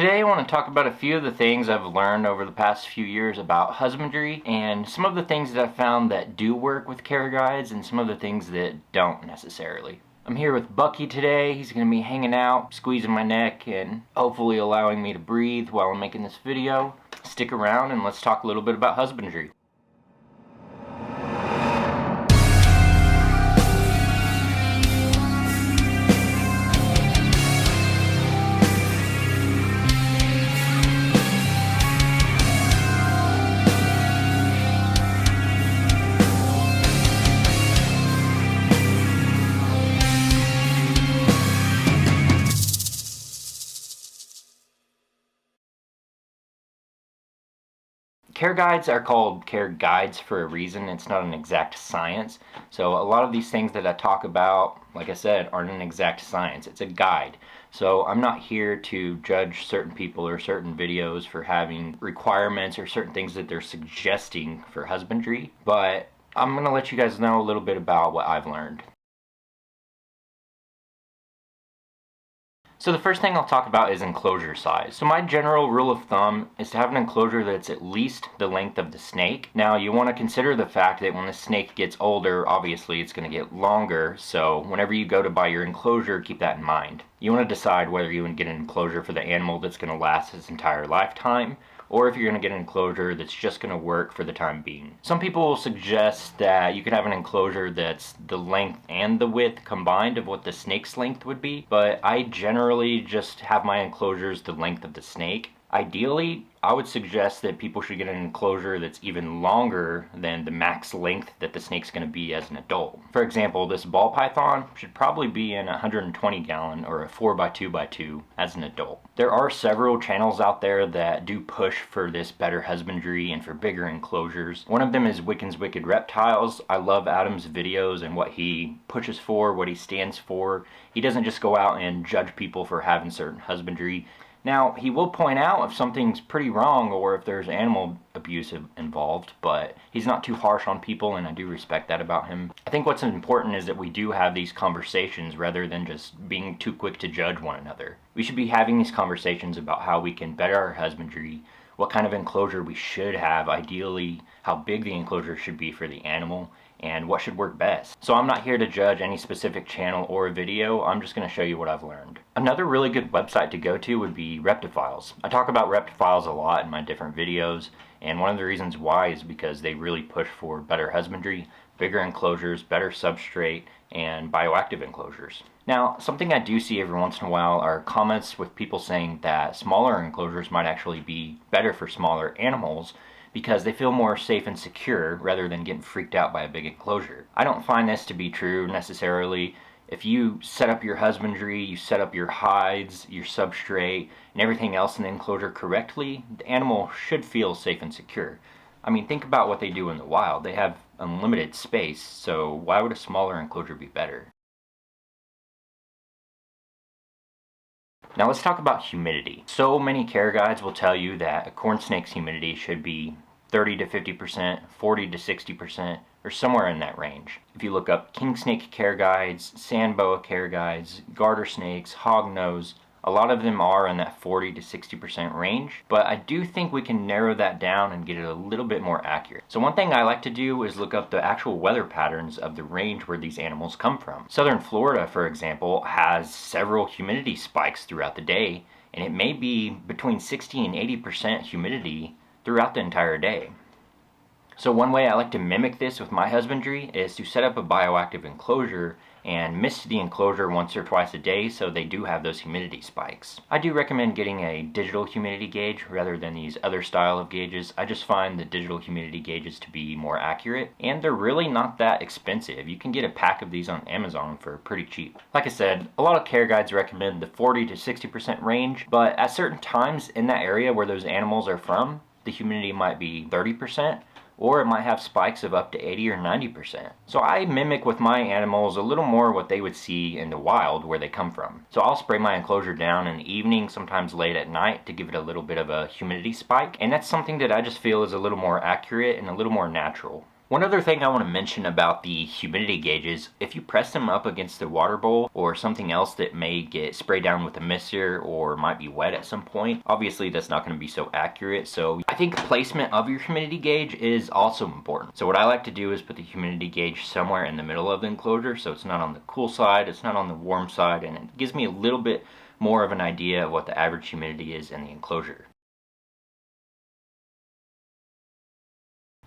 Today I want to talk about a few of the things I've learned over the past few years about husbandry and some of the things that I've found that do work with care guides and some of the things that don't necessarily. I'm here with Bucky today. He's going to be hanging out, squeezing my neck, and hopefully allowing me to breathe while I'm making this video. Stick around and let's talk a little bit about husbandry. Care guides are called care guides for a reason. It's not an exact science. So a lot of these things that I talk about, like I said, aren't an exact science. It's a guide. So I'm not here to judge certain people or certain videos for having requirements or certain things that they're suggesting for husbandry, but I'm going to let you guys know a little bit about what I've learned. So the first thing I'll talk about is enclosure size. So my general rule of thumb is to have an enclosure that's at least the length of the snake. Now you want to consider the fact that when the snake gets older, obviously it's going to get longer, so whenever you go to buy your enclosure, keep that in mind. You want to decide whether you want to get an enclosure for the animal that's going to last its entire lifetime, or if you're going to get an enclosure that's just going to work for the time being. Some people will suggest that you could have an enclosure that's the length and the width combined of what the snake's length would be, but I generally just have my enclosures the length of the snake. Ideally, I would suggest that people should get an enclosure that's even longer than the max length that the snake's going to be as an adult. For example, this ball python should probably be in a 120 gallon or a 4x2x2 as an adult. There are several channels out there that do push for this better husbandry and for bigger enclosures. One of them is Wiccan's Wicked Reptiles. I love Adam's videos and what he pushes for, what he stands for. He doesn't just go out and judge people for having certain husbandry. Now, he will point out if something's pretty wrong or if there's animal abuse involved, but he's not too harsh on people, and I do respect that about him. I think what's important is that we do have these conversations rather than just being too quick to judge one another. We should be having these conversations about how we can better our husbandry, what kind of enclosure we should have, ideally how big the enclosure should be for the animal, and what should work best. So I'm not here to judge any specific channel or video, I'm just going to show you what I've learned. Another really good website to go to would be Reptiles. I talk about Reptiles a lot in my different videos, and one of the reasons why is because they really push for better husbandry, bigger enclosures, better substrate, and bioactive enclosures. Now, something I do see every once in a while are comments with people saying that smaller enclosures might actually be better for smaller animals because they feel more safe and secure rather than getting freaked out by a big enclosure. I don't find this to be true necessarily. If you set up your husbandry, you set up your hides, your substrate, and everything else in the enclosure correctly, the animal should feel safe and secure. I mean, think about what they do in the wild. They have unlimited space, so why would a smaller enclosure be better? Now let's talk about humidity. So many care guides will tell you that a corn snake's humidity should be 30 to 50%, 40 to 60%, or somewhere in that range. If you look up king snake care guides, sand boa care guides, garter snakes, hognose, a lot of them are in that 40 to 60% range, but I do think we can narrow that down and get it a little bit more accurate. So one thing I like to do is look up the actual weather patterns of the range where these animals come from. Southern Florida, for example, has several humidity spikes throughout the day, and it may be between 60 and 80% humidity throughout the entire day. So one way I like to mimic this with my husbandry is to set up a bioactive enclosure and mist the enclosure once or twice a day so they do have those humidity spikes. I do recommend getting a digital humidity gauge rather than these other style of gauges. I just find the digital humidity gauges to be more accurate, and they're really not that expensive. You can get a pack of these on Amazon for pretty cheap. Like I said, a lot of care guides recommend the 40 to 60% range, but at certain times in that area where those animals are from, the humidity might be 30%, or it might have spikes of up to 80 or 90%. So I mimic with my animals a little more what they would see in the wild where they come from. So I'll spray my enclosure down in the evening, sometimes late at night, to give it a little bit of a humidity spike, and that's something that I just feel is a little more accurate and a little more natural. One other thing I want to mention about the humidity gauges, if you press them up against the water bowl or something else that may get sprayed down with a mister or might be wet at some point, obviously that's not going to be so accurate. So I think placement of your humidity gauge is also important. So what I like to do is put the humidity gauge somewhere in the middle of the enclosure, so it's not on the cool side, it's not on the warm side, and it gives me a little bit more of an idea of what the average humidity is in the enclosure.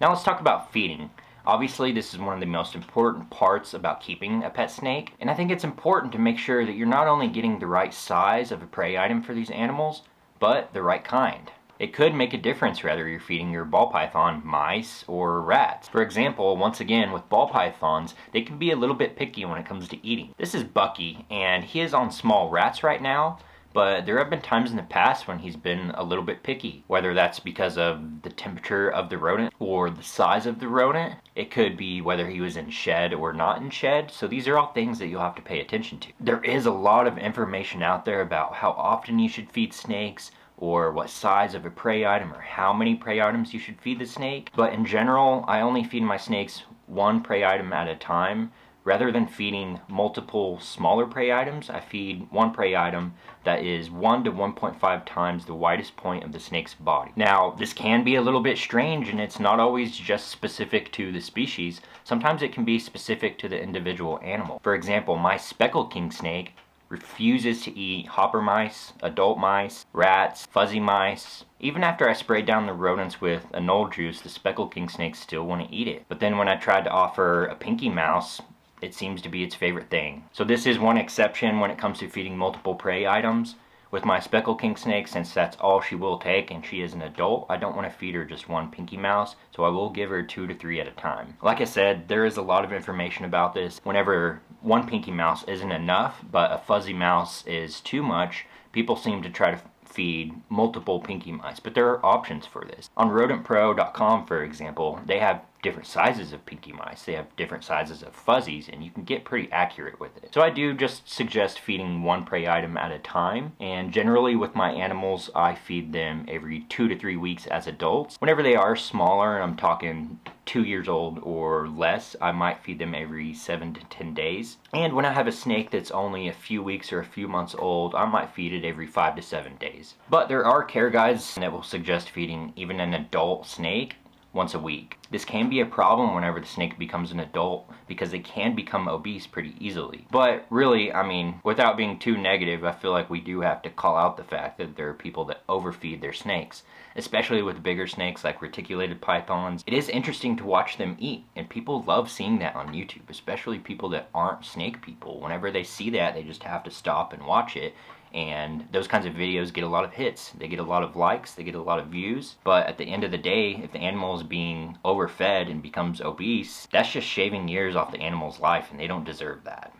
Now let's talk about feeding. Obviously, this is one of the most important parts about keeping a pet snake, and I think it's important to make sure that you're not only getting the right size of a prey item for these animals, but the right kind. It could make a difference whether you're feeding your ball python mice or rats. For example, once again, with ball pythons, they can be a little bit picky when it comes to eating. This is Bucky, and he is on small rats right now, but there have been times in the past when he's been a little bit picky, whether that's because of the temperature of the rodent or the size of the rodent. It could be whether he was in shed or not in shed, so these are all things that you'll have to pay attention to. There is a lot of information out there about how often you should feed snakes, or what size of a prey item, or how many prey items you should feed the snake, but in general, I only feed my snakes one prey item at a time. Rather than feeding multiple smaller prey items, I feed one prey item that is 1 to 1.5 times the widest point of the snake's body. Now, this can be a little bit strange, and it's not always just specific to the species. Sometimes it can be specific to the individual animal. For example, my speckled king snake refuses to eat hopper mice, adult mice, rats, fuzzy mice. Even after I sprayed down the rodents with anole juice, the speckled king snakes still want to eat it. But then when I tried to offer a pinky mouse, it seems to be its favorite thing. So this is one exception when it comes to feeding multiple prey items. With my speckled king snake, since that's all she will take and she is an adult, I don't want to feed her just one pinky mouse, so I will give her 2 to 3 at a time. Like I said, there is a lot of information about this. Whenever one pinky mouse isn't enough, but a fuzzy mouse is too much, people seem to try to feed multiple pinky mice, but there are options for this. On rodentpro.com, for example, they have different sizes of pinky mice. They have different sizes of fuzzies, and you can get pretty accurate with it. So I do just suggest feeding one prey item at a time, and generally with my animals, I feed them every 2 to 3 weeks as adults. Whenever they are smaller, and I'm talking 2 years old or less, I might feed them every 7 to 10 days. And when I have a snake that's only a few weeks or a few months old, I might feed it every 5 to 7 days. But there are care guides that will suggest feeding even an adult snake once a week. This can be a problem whenever the snake becomes an adult because they can become obese pretty easily. But really, I mean, without being too negative, I feel like we do have to call out the fact that there are people that overfeed their snakes, especially with bigger snakes like reticulated pythons. It is interesting to watch them eat, and people love seeing that on YouTube, especially people that aren't snake people. Whenever they see that, they just have to stop and watch it. And those kinds of videos get a lot of hits. They get a lot of likes, they get a lot of views. But at the end of the day, if the animal is being overfed and becomes obese, that's just shaving years off the animal's life, and they don't deserve that.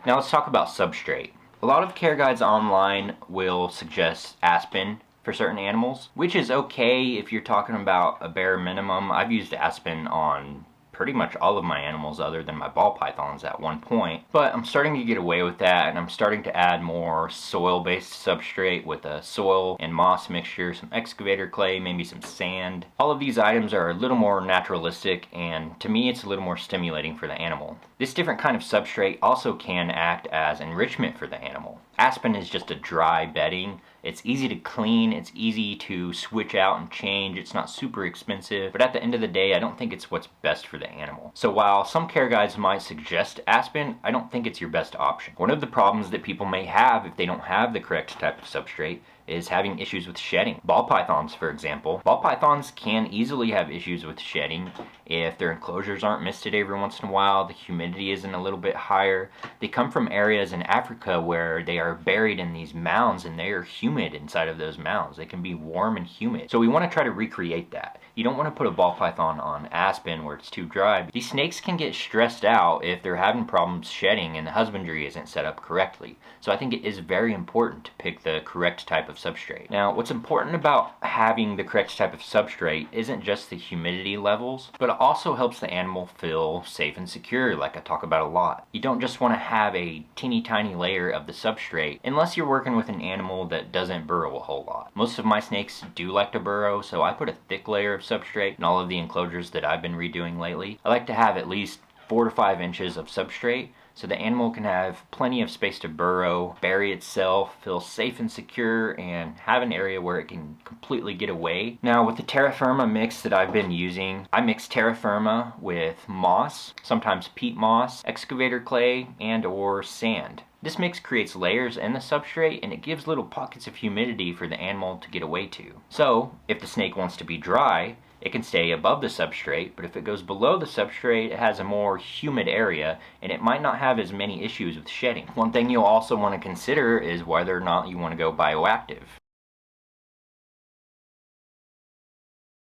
Now let's talk about substrate. A lot of care guides online will suggest aspen for certain animals, which is okay if you're talking about a bare minimum. I've used aspen on pretty much all of my animals other than my ball pythons at one point, but I'm starting to get away with that, and I'm starting to add more soil-based substrate with a soil and moss mixture, some excavator clay, maybe some sand. All of these items are a little more naturalistic, and to me it's a little more stimulating for the animal. This different kind of substrate also can act as enrichment for the animal. Aspen is just a dry bedding. It's easy to clean, it's easy to switch out and change, it's not super expensive, but at the end of the day, I don't think it's what's best for the animal. So while some care guides might suggest aspen, I don't think it's your best option. One of the problems that people may have if they don't have the correct type of substrate is having issues with shedding. Ball pythons, for example. Ball pythons can easily have issues with shedding if their enclosures aren't misted every once in a while, the humidity isn't a little bit higher. They come from areas in Africa where they are buried in these mounds, and they are humid inside of those mounds. They can be warm and humid. So we want to try to recreate that. You don't want to put a ball python on aspen where it's too dry. These snakes can get stressed out if they're having problems shedding and the husbandry isn't set up correctly. So I think it is very important to pick the correct type of substrate. Now, what's important about having the correct type of substrate isn't just the humidity levels, but it also helps the animal feel safe and secure, like I talk about a lot. You don't just want to have a teeny tiny layer of the substrate unless you're working with an animal that doesn't doesn't burrow a whole lot. Most of my snakes do like to burrow, so I put a thick layer of substrate in all of the enclosures that I've been redoing lately. I like to have at least 4 to 5 inches of substrate so the animal can have plenty of space to burrow, bury itself, feel safe and secure, and have an area where it can completely get away. Now with the terra firma mix that I've been using, I mix terra firma with moss, sometimes peat moss, excavator clay, and or sand. This mix creates layers in the substrate and it gives little pockets of humidity for the animal to get away to. So if the snake wants to be dry, it can stay above the substrate, but if it goes below the substrate, it has a more humid area and it might not have as many issues with shedding. One thing you'll also want to consider is whether or not you want to go bioactive.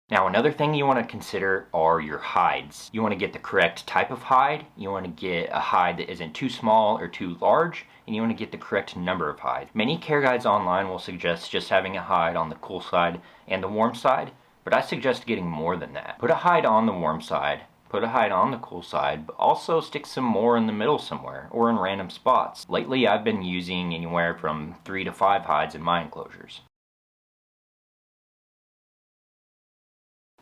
Now another thing you want to consider are your hides. You want to get the correct type of hide, you want to get a hide that isn't too small or too large, and you want to get the correct number of hides. Many care guides online will suggest just having a hide on the cool side and the warm side, but I suggest getting more than that. Put a hide on the warm side, put a hide on the cool side, but also stick some more in the middle somewhere, or in random spots. Lately I've been using anywhere from 3 to 5 hides in my enclosures.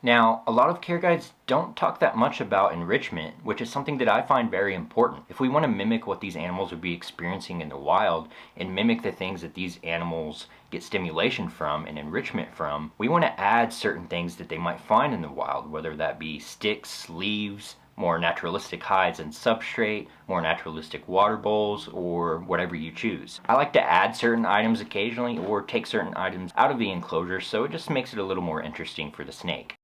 Now, a lot of care guides don't talk that much about enrichment, which is something that I find very important. If we want to mimic what these animals would be experiencing in the wild and mimic the things that these animals get stimulation from and enrichment from, we want to add certain things that they might find in the wild, whether that be sticks, leaves, more naturalistic hides and substrate, more naturalistic water bowls, or whatever you choose. I like to add certain items occasionally or take certain items out of the enclosure, so it just makes it a little more interesting for the snake.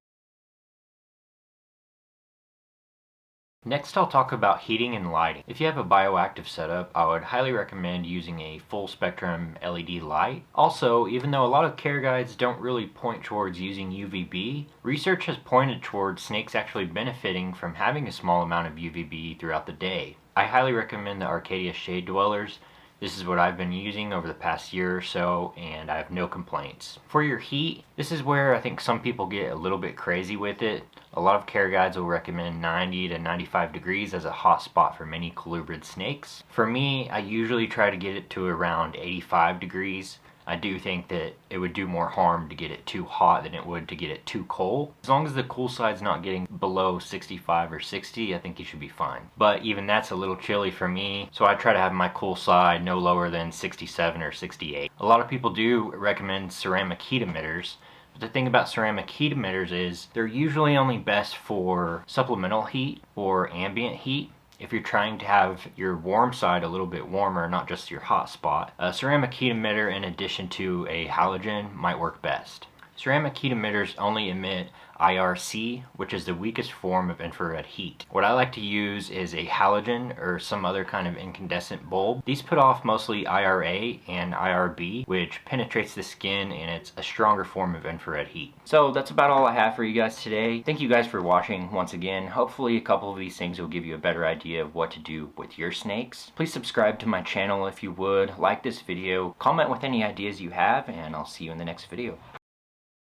Next I'll talk about heating and lighting. If you have a bioactive setup, I would highly recommend using a full spectrum LED light. Also, even though a lot of care guides don't really point towards using UVB, research has pointed towards snakes actually benefiting from having a small amount of UVB throughout the day. I highly recommend the Arcadia Shade Dwellers. This is what I've been using over the past year or so, and I have no complaints. For your heat, this is where I think some people get a little bit crazy with it. A lot of care guides will recommend 90 to 95 degrees as a hot spot for many colubrid snakes. For me, I usually try to get it to around 85 degrees. I do think that it would do more harm to get it too hot than it would to get it too cold. As long as the cool side's not getting below 65 or 60, I think you should be fine. But even that's a little chilly for me, so I try to have my cool side no lower than 67 or 68. A lot of people do recommend ceramic heat emitters, but the thing about ceramic heat emitters is they're usually only best for supplemental heat or ambient heat. If you're trying to have your warm side a little bit warmer, not just your hot spot, a ceramic heat emitter in addition to a halogen might work best. Ceramic heat emitters only emit IRC, which is the weakest form of infrared heat. What I like to use is a halogen or some other kind of incandescent bulb. These put off mostly IRA and IRB, which penetrates the skin, and it's a stronger form of infrared heat. So that's about all I have for you guys today. Thank you guys for watching once again. Hopefully a couple of these things will give you a better idea of what to do with your snakes. Please subscribe to my channel if you would, like this video, comment with any ideas you have, and I'll see you in the next video.